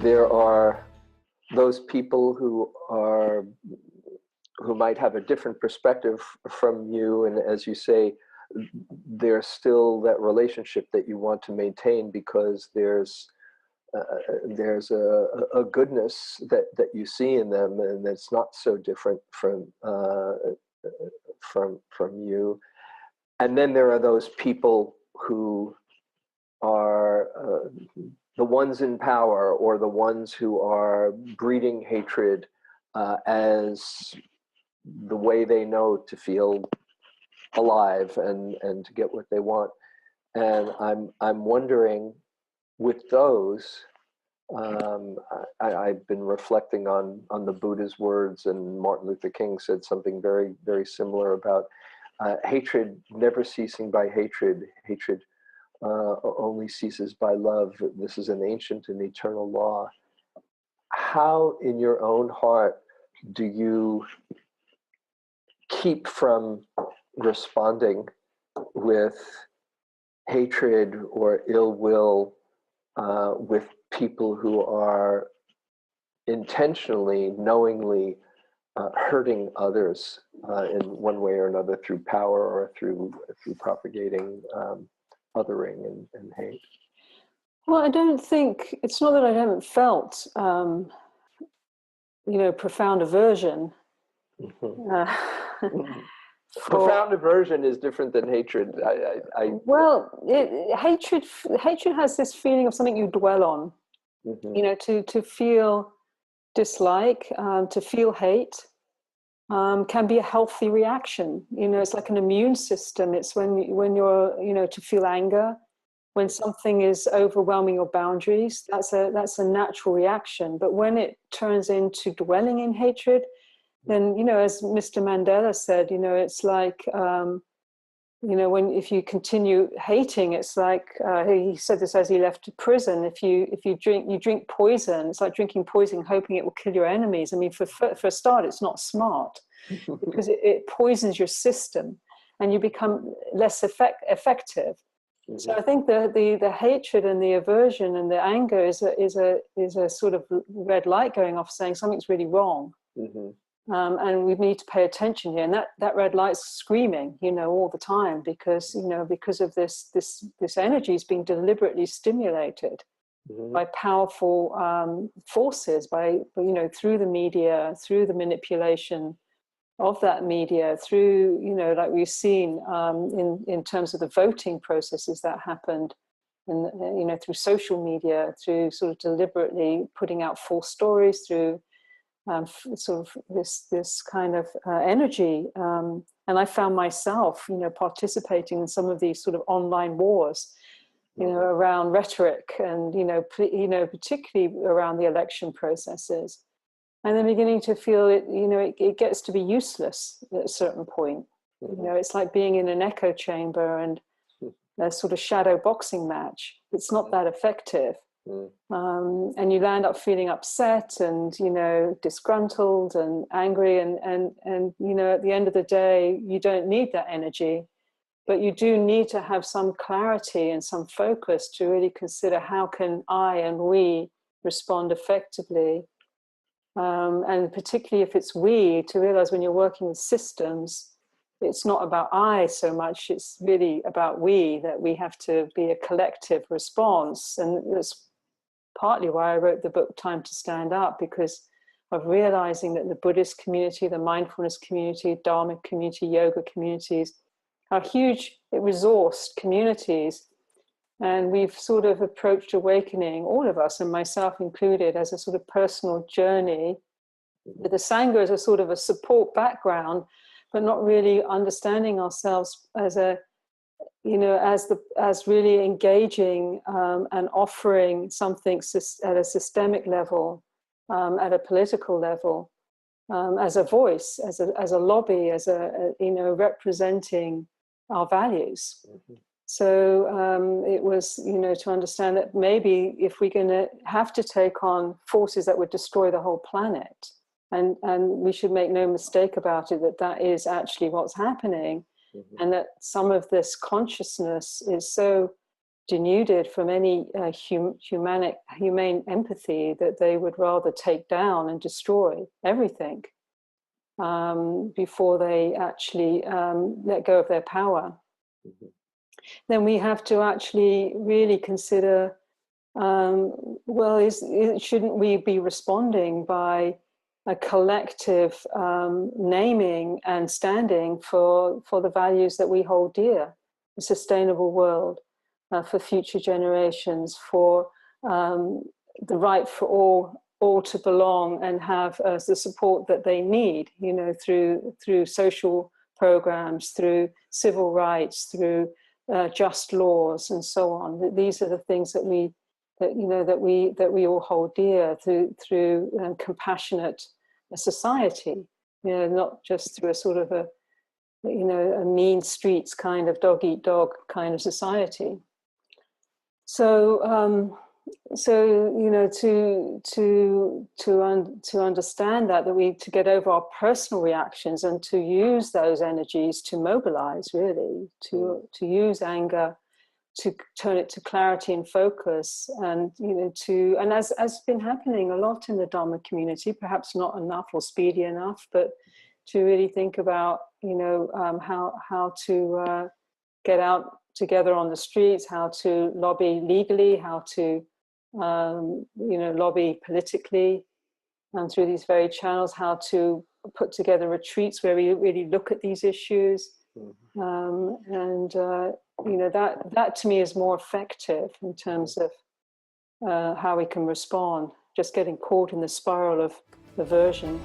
there are those people who might have a different perspective from you, and as you say, there's still that relationship that you want to maintain because there's a goodness that you see in them, and that's not so different from you. And then there are those people who are the ones in power, or the ones who are breeding hatred as the way they know to feel alive and to get what they want. And I'm wondering, with those, I've been reflecting on the Buddha's words, and Martin Luther King said something very, very similar about hatred never ceasing by hatred. Hatred only ceases by love. This is an ancient and eternal law. How, in your own heart, do you keep from responding with hatred or ill will with people who are intentionally, knowingly hurting others in one way or another, through power or through propagating othering and hate? Well, I don't think, it's not that I haven't felt, profound aversion. Profound aversion is different than hatred. Hatred has this feeling of something you dwell on. To feel dislike, to feel hate, can be a healthy reaction. It's like an immune system. It's when you're, to feel anger, when something is overwhelming your boundaries, that's a natural reaction. But when it turns into dwelling in hatred, then, as Mr. Mandela said, it's like, if you continue hating, it's like, he said this as he left prison, if you drink poison, it's like drinking poison, hoping it will kill your enemies. I mean, for a start, it's not smart because it poisons your system and you become less effective. Mm-hmm. So I think the hatred and the aversion and the anger is a sort of red light going off saying something's really wrong. Mm-hmm. And we need to pay attention here, and that red light's screaming, all the time, because of this energy is being deliberately stimulated mm-hmm. by powerful forces, through the media, through the manipulation of that media, through like we've seen in terms of the voting processes that happened, and through social media, through sort of deliberately putting out false stories, through sort of this kind of energy, and I found myself, participating in some of these sort of online wars, around rhetoric, and particularly around the election processes, and then beginning to feel it. It gets to be useless at a certain point. Mm-hmm. It's like being in an echo chamber and a sort of shadow boxing match. It's not that effective. And you land up feeling upset and disgruntled and angry, and at the end of the day you don't need that energy, but you do need to have some clarity and some focus to really consider how can I and we respond effectively, and particularly if it's we, to realize when you're working with systems, it's not about I so much, it's really about we, that we have to be a collective response. And that's partly why I wrote the book Time to Stand Up, because of realizing that the Buddhist community, the mindfulness community, Dharma community, yoga communities are huge resourced communities. And we've sort of approached awakening, all of us, and myself included, as a sort of personal journey, with the Sangha as a sort of a support background, but not really understanding ourselves as as really engaging and offering something at a systemic level, at a political level, as a voice, as a lobby, as representing our values. Mm-hmm. So it was, to understand that maybe if we're going to have to take on forces that would destroy the whole planet, and we should make no mistake about it, that is actually what's happening. Mm-hmm. And that some of this consciousness is so denuded from any humane empathy, that they would rather take down and destroy everything before they actually let go of their power. Mm-hmm. Then we have to actually really consider, shouldn't we be responding by a collective naming and standing for the values that we hold dear, a sustainable world for future generations, for the right for all to belong and have the support that they need, through social programs, through civil rights, through just laws, and so on. These are the things that we all hold dear, through compassionate society, not just through a sort of a mean streets kind of dog eat dog kind of society. So to understand that we to get over our personal reactions and to use those energies to mobilize, really, to use anger, to turn it to clarity and focus, and and as been happening a lot in the Dharma community, perhaps not enough or speedy enough, but to really think about how to get out together on the streets, how to lobby legally, how to lobby politically, and through these very channels, how to put together retreats where we really look at these issues. That to me is more effective in terms of how we can respond, just getting caught in the spiral of aversion.